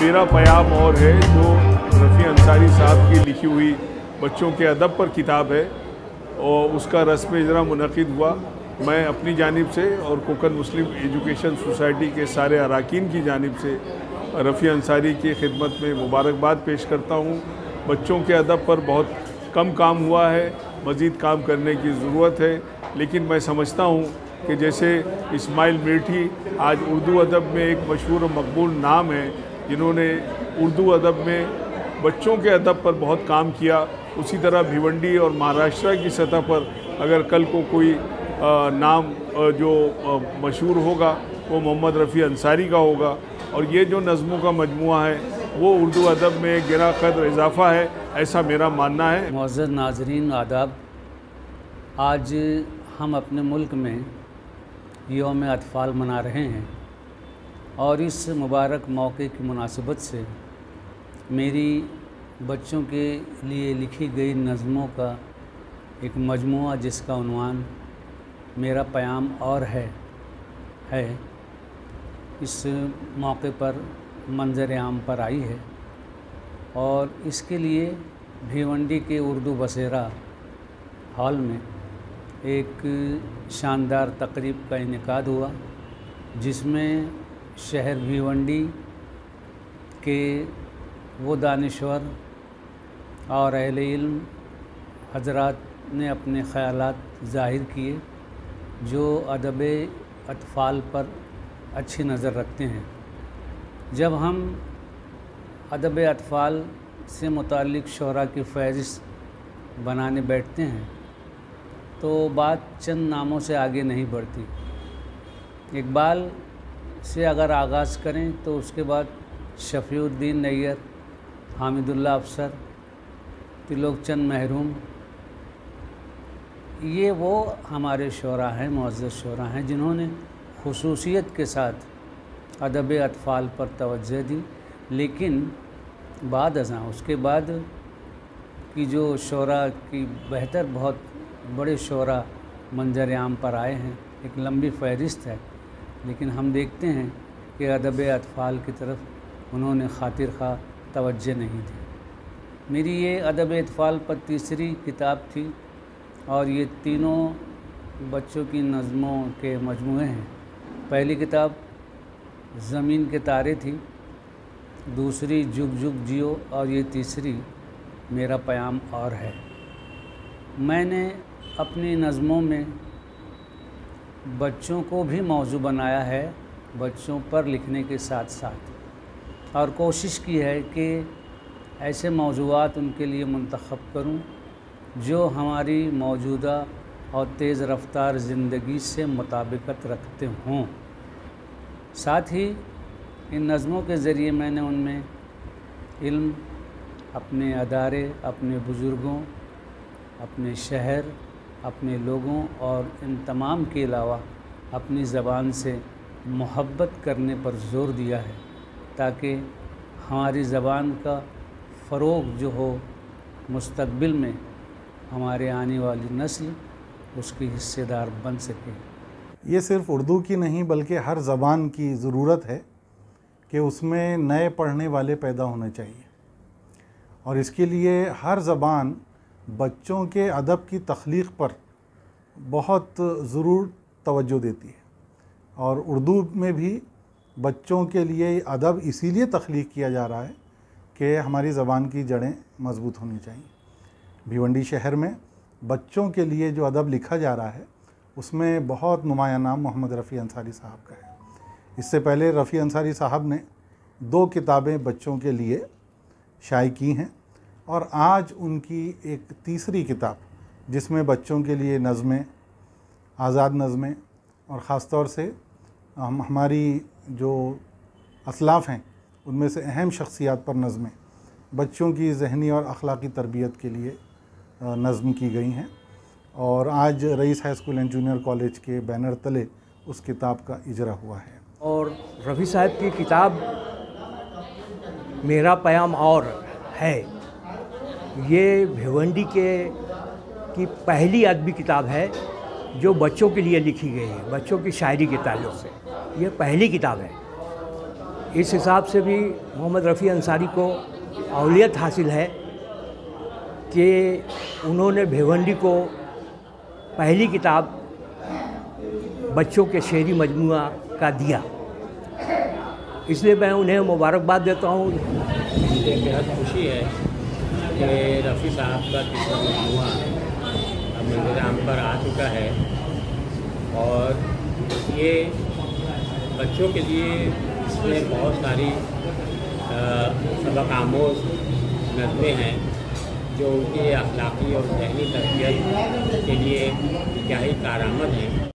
मेरा पयाम और है, जो रफ़ी अंसारी साहब की लिखी हुई बच्चों के अदब पर किताब है और उसका रस्म इजरा मुनक़िद हुआ। मैं अपनी जानिब से और कोकन मुस्लिम एजुकेशन सोसाइटी के सारे अरकान की जानिब से रफ़ी अंसारी की खिदमत में मुबारकबाद पेश करता हूँ। बच्चों के अदब पर बहुत कम काम हुआ है, मज़ीद काम करने की ज़रूरत है, लेकिन मैं समझता हूँ कि जैसे इस्माइल मिर्ठी आज उर्दू अदब में एक मशहूर और मकबूल नाम है, जिन्होंने उर्दू अदब में बच्चों के अदब पर बहुत काम किया, उसी तरह भिवंडी और महाराष्ट्र की सतह पर अगर कल को कोई नाम जो मशहूर होगा वो मोहम्मद रफ़ी अंसारी का होगा। और ये जो नज़मों का मजमुआ है वो उर्दू अदब में गिरा कदर इजाफ़ा है, ऐसा मेरा मानना है। मुअज़्ज़ज़ नाज़रीन आदाब, आज हम अपने मुल्क में यौम अतफ़ाल मना रहे हैं और इस मुबारक मौके की मुनासिबत से मेरी बच्चों के लिए लिखी गई नज़मों का एक मजमुआ जिसका उन्वान मेरा पयाम और है इस मौके पर मंजर आम पर आई है और इसके लिए भिवंडी के उर्दू बसेरा हॉल में एक शानदार तकरीब का इनेकाद हुआ, जिसमें शहर भिवंडी के वो दानिश्वर और अहले इल्म हजरात ने अपने ख़यालात ज़ाहिर किए जो अदब अतफ़ाल पर अच्छी नज़र रखते हैं। जब हम अदब अतफ़ाल से मुताल्लिक़ शोरा की फ़हरिस्त बनाने बैठते हैं तो बात चंद नामों से आगे नहीं बढ़ती। इकबाल से अगर आगाज़ करें तो उसके बाद शफ़ीउद्दीन नैयर, हामिदुल्लाह अफसर, तिलोकचंद महरूम, ये वो हमारे शोरा हैं, मुअज़्ज़ज़ शोरा हैं जिन्होंने खुसूसियत के साथ अदब अतफ़ाल पर तवज्जो दी। लेकिन बाद अज़ां उसके बाद की जो शोरा की बेहतर बहुत बड़े शोरा मंजर आम पर आए हैं, एक लंबी फ़हरिस्त है, लेकिन हम देखते हैं कि अदब अतफ़ाल की तरफ उन्होंने खातिर खा तवज्जो नहीं दी। मेरी ये अदब अतफ़ाल पर तीसरी किताब थी और ये तीनों बच्चों की नज़मों के मजमूए हैं। पहली किताब ज़मीन के तारे थी, दूसरी जुग जुग जियो और ये तीसरी मेरा पयाम और है। मैंने अपनी नज़मों में बच्चों को भी मौजू बनाया है, बच्चों पर लिखने के साथ साथ, और कोशिश की है कि ऐसे मौज़ूआत उनके लिए मुंतख़ब करूं जो हमारी मौजूदा और तेज़ रफ्तार ज़िंदगी से मुताबिकत रखते हों। साथ ही इन नज़मों के ज़रिए मैंने उनमें इल्म, अपने अदारे, अपने बुज़ुर्गों, अपने शहर, अपने लोगों और इन तमाम के अलावा अपनी ज़बान से मोहब्बत करने पर ज़ोर दिया है, ताकि हमारी ज़बान का फ़रोग़ जो हो मुस्तक़बिल में हमारे आने वाली नस्ल उसकी हिस्सेदार बन सके। ये सिर्फ़ उर्दू की नहीं बल्कि हर ज़बान की ज़रूरत है कि उसमें नए पढ़ने वाले पैदा होने चाहिए, और इसके लिए हर ज़बान बच्चों के अदब की तख्लीक़ पर बहुत ज़रूर तवज्जो देती है। और उर्दू में भी बच्चों के लिए अदब इसीलिए तख्लीक़ किया जा रहा है कि हमारी ज़बान की जड़ें मज़बूत होनी चाहिए। भिवंडी शहर में बच्चों के लिए जो अदब लिखा जा रहा है उसमें बहुत नुमाया नाम मोहम्मद रफ़ी अंसारी साहब का है। इससे पहले रफ़ी अंसारी साहब ने 2 किताबें बच्चों के लिए शाये की हैं और आज उनकी एक तीसरी किताब जिसमें बच्चों के लिए नज़में, आज़ाद नज़में और ख़ास तौर से हमारी जो असलाफ़ हैं उनमें से अहम शख्सियात पर नज़में बच्चों की ज़हनी और अखलाक़ी तरबियत के लिए नज़्म की गई हैं, और आज Raees high school and junior college के बैनर तले उस किताब का इजरा हुआ है। और रफ़ी साहब की किताब मेरा पयाम और है, ये भिवंडी की पहली अदबी किताब है जो बच्चों के लिए लिखी गई है, बच्चों की शायरी के ताल्लुक़ से ये पहली किताब है। اس حساب سے بھی محمد رفیع انصاری کو اولویت حاصل ہے کہ انہوں نے بھیونڈی کو پہلی کتاب بچوں کے شعری مجموعہ کا دیا، اس لیے میں انہیں مبارکباد دیتا ہوں۔ مجھے بہت خوشی ہے کہ رفیع صاحب کا تیسرا مجموعہ اب منظر عام پر آ چکا ہے، اور یہ بچوں کے لیے اس میں بہت ساری سبق آموز نظمیں ہیں جو ان کی اخلاقی اور ذہنی تربیت کے لیے انتہائی کارآمد ہیں۔